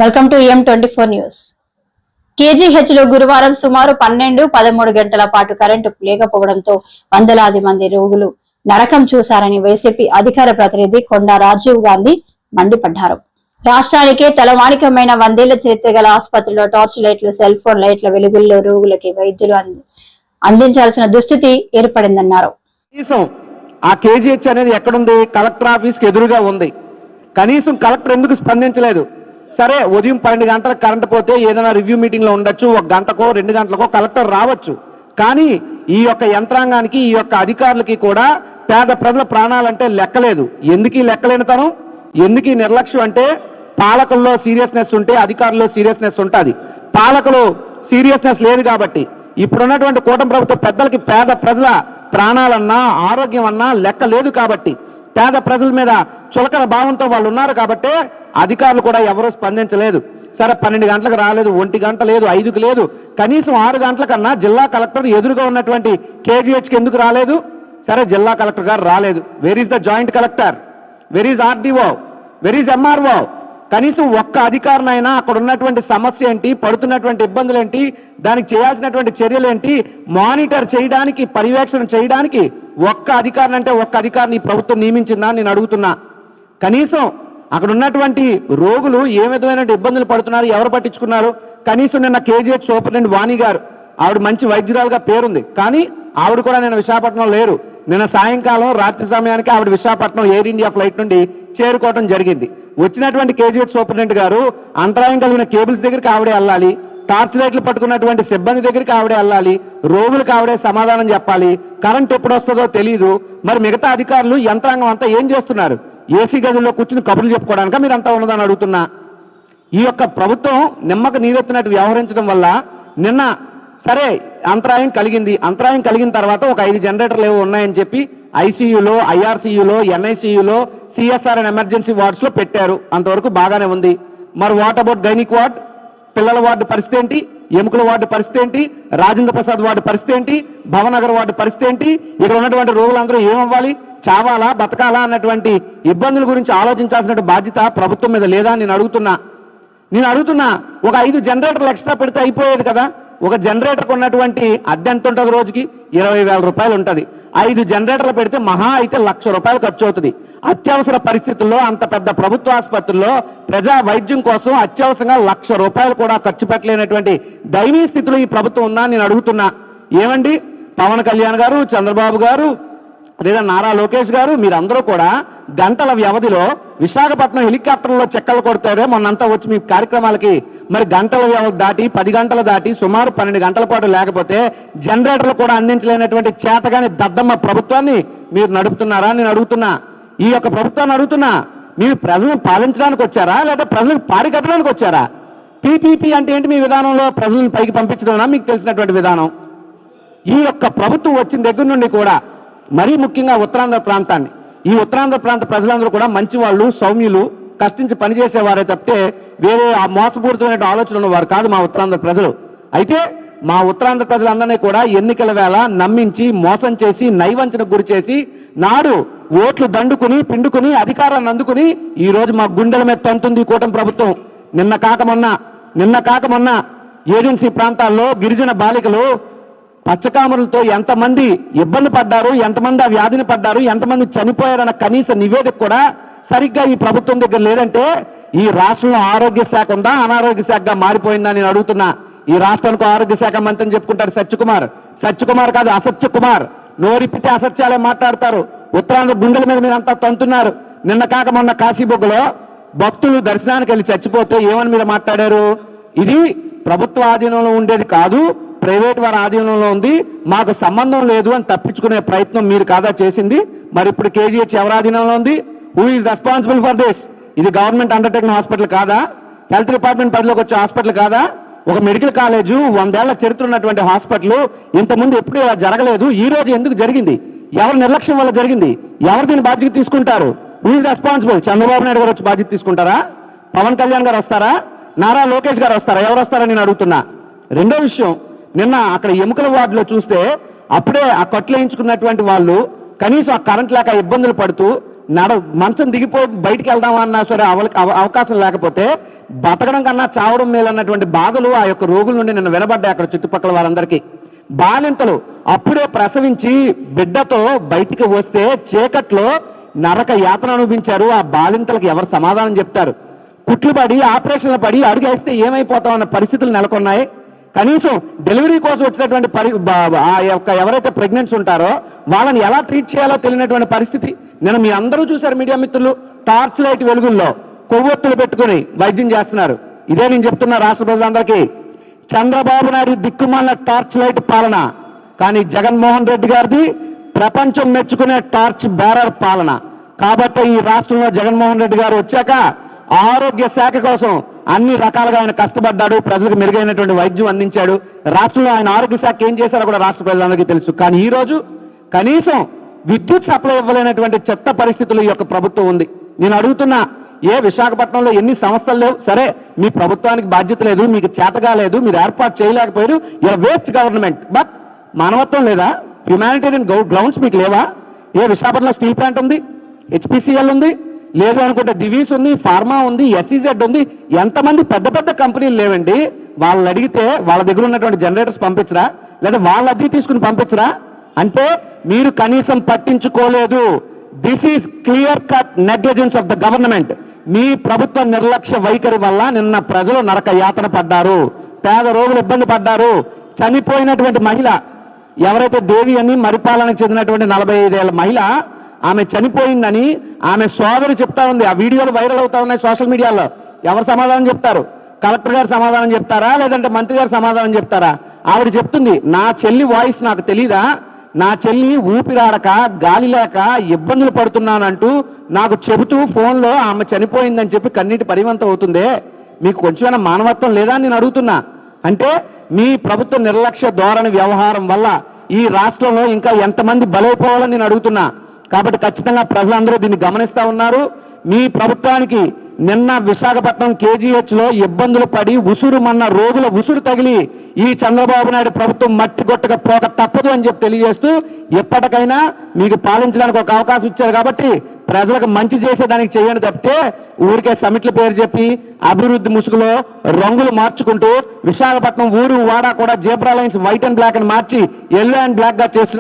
Welcome to M24 news. KGH లో గురువారం సుమారు 12-13 గంటల పాటు కరెంటు లేకపోవడంతో వందలాది మంది రోగులు నరకం చూశారని వైసీపీ అధికార ప్రతినిధి కొండా రాజీవ్ గాంధీ మండిపడ్డారు. రాష్ట్రానికే తలమానికమైన 100 ఏళ్ల చరిత్ర గల ఆసుపత్రిలో టార్చ్ లైట్లు, సెల్ ఫోన్ లైట్ల వెలుగుల్లో రోగులకి వైద్యులు అందించాల్సిన దుస్థితి ఏర్పడిందన్నారు. ఆ KGH అనేది ఎక్కడుంది? కలెక్టర్ ఆఫీస్ కి ఎదురుగా ఉంది. కనీసం కలెక్టర్ ఎందుకు స్పందించలేదు? సరే, ఉదయం 12 గంటలకు కరెంట్ పోతే ఏదైనా రివ్యూ మీటింగ్ లో ఉండొచ్చు, 1 గంటకో 2 గంటలకో కలెక్టర్ రావచ్చు. కానీ ఈ యొక్క యంత్రాంగానికి, ఈ యొక్క అధికారులకి కూడా పేద ప్రజల ప్రాణాలంటే లెక్కలేదు. ఎందుకు లెక్కలేనితనం, ఎందుకు నిర్లక్ష్యం అంటే పాలకుల్లో సీరియస్నెస్ ఉంటే అధికారుల్లో సీరియస్నెస్ ఉంటుంది. పాలకులు సీరియస్నెస్ లేదు కాబట్టి ఇప్పుడున్నటువంటి కూటమి ప్రభుత్వ పెద్దలకి పేద ప్రజల ప్రాణాలన్నా ఆరోగ్యం అన్నా లెక్క లేదు కాబట్టి పేద ప్రజల మీద చులకన భావంతో వాళ్ళు ఉన్నారు కాబట్టి అధికారులు కూడా ఎవరూ స్పందించలేదు. సరే, 12 గంటలకు రాలేదు, 1 గంట లేదు, 5కు లేదు, కనీసం 6 గంటల కన్నా జిల్లా కలెక్టర్ ఎదురుగా ఉన్నటువంటి KGHకి ఎందుకు రాలేదు? సరే, జిల్లా కలెక్టర్ గారు రాలేదు. Where is the joint collector? Where is RDO? Where is MRO? కనీసం ఒక్క అధికారినైనా అక్కడ ఉన్నటువంటి సమస్య ఏంటి, పడుతున్నటువంటి ఇబ్బందులు ఏంటి, దానికి చేయాల్సినటువంటి చర్యలు ఏంటి, మానిటర్ చేయడానికి, పర్యవేక్షణ చేయడానికి ఒక్క అధికారిని అంటే ఒక్క అధికారిని ప్రభుత్వం నియమించిందా నేను అడుగుతున్నా. కనీసం అక్కడ ఉన్నటువంటి రోగులు ఏ విధమైన ఇబ్బందులు పడుతున్నారు, ఎవరు పట్టించుకున్నారు? కనీసం నిన్న KGH సూపరింటెండెంట్ వాణి గారు, ఆవిడ మంచి వైద్యురాలుగా పేరుంది, కానీ ఆవిడ కూడా నిన్న విశాఖపట్నం లేరు. నిన్న సాయంకాలం రాత్రి సమయానికి ఆవిడ విశాఖపట్నం ఎయిర్ ఇండియా ఫ్లైట్ నుండి చేరుకోవడం జరిగింది. వచ్చినటువంటి KGH సూపరింటెండెంట్ గారు అంతరాయం కలిగిన కేబుల్స్ దగ్గరికి ఆవిడే వెళ్ళాలి, టార్చ్ లైట్లు పట్టుకున్నటువంటి సిబ్బంది దగ్గరికి ఆవిడే వెళ్ళాలి, రోగులకు ఆవిడే సమాధానం చెప్పాలి. కరెంట్ ఎప్పుడు వస్తుందో తెలియదు. మరి మిగతా అధికారులు, యంత్రాంగం అంతా ఏం చేస్తున్నారు? ఏసీ గదుల్లో కూర్చుని కబుర్లు చెప్పుకోవడానిక మీరంతా ఉన్నదని అడుగుతున్నా. ఈ యొక్క ప్రభుత్వం నిమ్మక నీరెత్తినట్టు వ్యవహరించడం వల్ల నిన్న సరే అంతరాయం కలిగింది. అంతరాయం కలిగిన తర్వాత ఒక 5 జనరేటర్లు ఏవో ఉన్నాయని చెప్పి ICUలో, IRCUలో, NICUలో, CSR అండ్ ఎమర్జెన్సీ వార్డ్స్ లో పెట్టారు. అంతవరకు బాగానే ఉంది. మరి వాట్ అబౌట్ గైనిక్ వార్డ్, పిల్లల వార్డు పరిస్థితి ఏంటి, ఎముకల వార్డు పరిస్థితి ఏంటి, రాజేంద్ర ప్రసాద్ వార్డు పరిస్థితి ఏంటి, భవనగర్ వార్డు పరిస్థితి ఏంటి? ఇక్కడ ఉన్నటువంటి రోగులందరూ ఏమవ్వాలి, చావాలా, బతకాలా అన్నటువంటి ఇబ్బందుల గురించి ఆలోచించాల్సిన బాధ్యత ప్రభుత్వం మీద లేదా నేను అడుగుతున్నా. ఒక 5 జనరేటర్లు ఎక్స్ట్రా పెడితే అయిపోయేది కదా. ఒక జనరేటర్కి ఉన్నటువంటి అద్దె ఎంత ఉంటుంది? రోజుకి 20,000 రూపాయలు ఉంటుంది. 5 జనరేటర్లు పెడితే మహా అయితే ₹1,00,000 ఖర్చు అవుతుంది. అత్యవసర పరిస్థితుల్లో అంత పెద్ద ప్రభుత్వ ఆసుపత్రుల్లో ప్రజా వైద్యం కోసం అత్యవసరంగా ₹1,00,000 కూడా ఖర్చు పెట్టలేనటువంటి దయనీయ స్థితిలో ఈ ప్రభుత్వం ఉందా నేను అడుగుతున్నా. ఏమండి, పవన్ కళ్యాణ్ గారు, చంద్రబాబు గారు, లేదా నారా లోకేష్ గారు, మీరందరూ కూడా గంటల వ్యవధిలో విశాఖపట్నం హెలికాప్టర్లో చెక్కలు కొడతారే మొన్నంతా వచ్చి మీ కార్యక్రమాలకి. మరి గంటల వ్యవధి దాటి 10 గంటలు దాటి సుమారు 12 గంటల పాటు లేకపోతే జనరేటర్లు కూడా అందించలేనటువంటి చేతగాని దద్దమ్మ ప్రభుత్వాన్ని మీరు నడుపుతున్నారా నేను అడుగుతున్నా. ఈ యొక్క ప్రభుత్వాన్ని అడుగుతున్నా, మీరు ప్రజలను పాలించడానికి వచ్చారా లేదా ప్రజలకు పారికట్టడానికి వచ్చారా? PPP అంటే ఏంటి మీ విధానంలో? ప్రజలను పైకి పంపించడం మీకు తెలిసినటువంటి విధానం. ఈ యొక్క ప్రభుత్వం వచ్చిన దగ్గర నుండి కూడా మరీ ముఖ్యంగా ఉత్తరాంధ్ర ప్రాంతాన్ని, ఈ ఉత్తరాంధ్ర ప్రాంత ప్రజలందరూ కూడా మంచి వాళ్ళు, సౌమ్యులు, కష్టించి పనిచేసేవారే తప్పితే వేరే ఆ మోసపూరితమైన ఆలోచన ఉన్నవారు కాదు మా ఉత్తరాంధ్ర ప్రజలు. అయితే మా ఉత్తరాంధ్ర ప్రజలందరినీ కూడా ఎన్నికల వేళ నమ్మించి, మోసం చేసి, నైవంచనకు గురి చేసి, నాడు ఓట్లు దండుకుని, పిండుకుని, అధికారాన్ని అందుకుని ఈ రోజు మా గుండెల మీద తంతుంది కూటమి ప్రభుత్వం. నిన్న కాక మొన్న ఏజెన్సీ ప్రాంతాల్లో గిరిజన బాలికలు పచ్చకామరులతో ఎంతమంది ఇబ్బంది పడ్డారు, ఎంతమంది ఆ వ్యాధిని పడ్డారు, ఎంతమంది చనిపోయారన్న కనీస నివేదిక కూడా సరిగ్గా ఈ ప్రభుత్వం దగ్గర లేదంటే ఈ రాష్ట్రంలో ఆరోగ్య శాఖ ఉందా, అనారోగ్య శాఖగా మారిపోయిందా నేను అడుగుతున్నా. ఈ రాష్ట్రానికి ఆరోగ్య శాఖ మంత్రిని చెప్పుకుంటారు సత్యకుమార్ కాదు, అసత్య కుమార్. నోరిప్పితే అసత్యాలే మాట్లాడతారు. ఉత్తరాంధ్ర గుండెల మీద మీరు అంతా తంతున్నారు. నిన్న కాక మొన్న కాశీబొగ్గలో భక్తులు దర్శనానికి వెళ్ళి చచ్చిపోతే ఏమని మీరు మాట్లాడారు? ఇది ప్రభుత్వ ఆధీనంలో ఉండేది కాదు, ప్రైవేట్ వారి ఆధీనంలో ఉంది, మాకు సంబంధం లేదు అని తప్పించుకునే ప్రయత్నం మీరు కాదా చేసింది? మరి ఇప్పుడు KGH ఎవరి ఆధీనంలో ఉంది? Who is responsible for this? ఇది గవర్నమెంట్ అండర్టేకింగ్ హాస్పిటల్ కాదా? హెల్త్ డిపార్ట్మెంట్ పరిధిలోకి వచ్చే హాస్పిటల్ కాదా? ఒక మెడికల్ కాలేజు, 100 ఏళ్ల చరిత్ర ఉన్నటువంటి హాస్పిటల్, ఇంతకుముందు ఎప్పుడు ఇలా జరగలేదు. ఈ రోజు ఎందుకు జరిగింది? ఎవరి నిర్లక్ష్యం వల్ల జరిగింది? ఎవరు దీన్ని బాధ్యత తీసుకుంటారు? Who is responsible? Chandrababu Naidu గారు వచ్చి బాధ్యత తీసుకుంటారా? పవన్ కళ్యాణ్ గారు వస్తారా? నారా లోకేష్ గారు వస్తారా? ఎవరు వస్తారా నేను అడుగుతున్నా. రెండో విషయం, నిన్న అక్కడ ఎముకల వార్డులో చూస్తే అప్పుడే ఆ కట్లు వేయించుకున్నటువంటి వాళ్ళు కనీసం ఆ కరెంట్ లేక ఇబ్బందులు పడుతూ మంచం దిగిపోయి బయటికి వెళ్దామన్నా సరే అవకాశం లేకపోతే బతకడం కన్నా చావడం మేలన్నటువంటి బాధలు ఆ యొక్క రోగుల నుండి నిన్న వినబడ్డాయి అక్కడ చుట్టుపక్కల వారందరికీ. బాలింతలు అప్పుడే ప్రసవించి బిడ్డతో బయటికి వస్తే చీకట్లో నరక యాతన అనుభవించారు. ఆ బాలింతలకు ఎవరు సమాధానం చెప్తారు? కుట్లు పడి ఆపరేషన్లు పడి అడుగేస్తే ఏమైపోతామన్న పరిస్థితులు నెలకొన్నాయి. కనీసం డెలివరీ కోసం వచ్చినటువంటి ఆ యొక్క ఎవరైతే ప్రెగ్నెంట్స్ ఉంటారో వాళ్ళని ఎలా ట్రీట్ చేయాలో తెలియనటువంటి పరిస్థితి. నేను మీ అందరూ చూశారు మీడియా మిత్రులు, టార్చ్ లైట్ వెలుగుల్లో కొవ్వొత్తులు పెట్టుకుని వైద్యం చేస్తున్నారు. ఇదే నేను చెప్తున్నా రాష్ట్ర ప్రజలందరికీ, చంద్రబాబు నాయుడు దిక్కుమాలిన టార్చ్ లైట్ పాలన, కానీ జగన్మోహన్ రెడ్డి గారిది ప్రపంచం మెచ్చుకునే టార్చ్ బేరర్ పాలన. కాబట్టి ఈ రాష్ట్రంలో జగన్మోహన్ రెడ్డి గారు వచ్చాక ఆరోగ్య శాఖ కోసం అన్ని రకాలుగా ఆయన కష్టపడ్డాడు, ప్రజలకు మెరుగైనటువంటి వైద్యం అందించాడు. రాష్ట్రంలో ఆయన ఆరోగ్య శాఖ ఏం చేశారో కూడా రాష్ట్ర ప్రజలందరికీ తెలుసు. కానీ ఈ రోజు కనీసం విద్యుత్ సప్లై ఇవ్వలేనటువంటి చెత్త పరిస్థితులు ఈ యొక్క ప్రభుత్వం ఉంది. నేను అడుగుతున్నా, విశాఖపట్నంలో ఎన్ని సంస్థలు లేవు? సరే, మీ ప్రభుత్వానికి బాధ్యత లేదు, మీకు చేతగా లేదు, మీరు ఏర్పాటు చేయలేకపోయారు, యూఆర్ వేస్ట్ గవర్నమెంట్. బట్ మానవత్వం లేదా? హ్యుమానిటేరియన్ గ్రౌండ్స్ మీకు లేవా? విశాఖపట్నంలో స్టీల్ ప్లాంట్ ఉంది, హెచ్పిసిఎల్ ఉంది, లేదు అనుకుంటే దివీస్ ఉంది, ఫార్మా ఉంది, ఎస్ఈజెడ్ ఉంది. ఎంతమంది పెద్ద పెద్ద కంపెనీలు లేవండి? వాళ్ళని అడిగితే వాళ్ళ దగ్గర ఉన్నటువంటి జనరేటర్స్ పంపించరా? లేదా వాళ్ళ అద్దె తీసుకుని పంపించరా? అంటే మీరు కనీసం పట్టించుకోలేదు. This is clear cut negligence of the government. మీ ప్రభుత్వ నిర్లక్ష్య వైఖరి వల్ల నిన్న ప్రజలు నరక యాతన పడ్డారు, పేద రోగులు ఇబ్బంది పడ్డారు. చనిపోయినటువంటి మహిళ ఎవరైతే దేవి అని మరిపాలనకు చెందినటువంటి 45 ఏళ్ల మహిళ, ఆమె చనిపోయిందని ఆమె సోదరి చెప్తా ఉంది. ఆ వీడియోలు వైరల్ అవుతా ఉన్నాయి సోషల్ మీడియాలో. ఎవరు సమాధానం చెప్తారు? కలెక్టర్ గారు సమాధానం చెప్తారా, లేదంటే మంత్రి గారు సమాధానం చెప్తారా? ఆవిడ చెప్తుంది, నా చెల్లి వాయిస్ నాకు తెలీదా, నా చెల్లి ఊపిరాడక గాలి లేక ఇబ్బందులు పడుతున్నానంటూ నాకు చెబుతూ ఫోన్లో ఆమె చనిపోయిందని చెప్పి కన్నీటి పరివంతం అవుతుందే. మీకు కొంచెమైనా మానవత్వం లేదా నేను అడుగుతున్నా. అంటే మీ ప్రభుత్వ నిర్లక్ష్య ధోరణి వ్యవహారం వల్ల ఈ రాష్ట్రంలో ఇంకా ఎంతమంది బలైపోవాలని నేను అడుగుతున్నా. కాబట్టి ఖచ్చితంగా ప్రజలందరూ దీన్ని గమనిస్తా ఉన్నారు. మీ ప్రభుత్వానికి నిన్న విశాఖపట్నం కేజీహెచ్ లో ఇబ్బందులు పడి ఉసురుమన్న రోగుల ఉసురు తగిలి ఈ చంద్రబాబు నాయుడు ప్రభుత్వం మట్టి గొట్టక పోక తప్పదు అని చెప్పి తెలియజేస్తూ, ఎప్పటికైనా మీకు పాలించడానికి ఒక అవకాశం ఇచ్చారు కాబట్టి ప్రజలకు మంచి చేసేదానికి చేయండి తప్పితే ఊరికే సమిట్ల పేరు చెప్పి అభివృద్ధి ముసుగులో రంగులు మార్చుకుంటూ విశాఖపట్నం ఊరు వాడా కూడా zebra lines white and black అని మార్చి ఎల్లో అండ్ బ్లాక్ గా చేస్తున్నారు.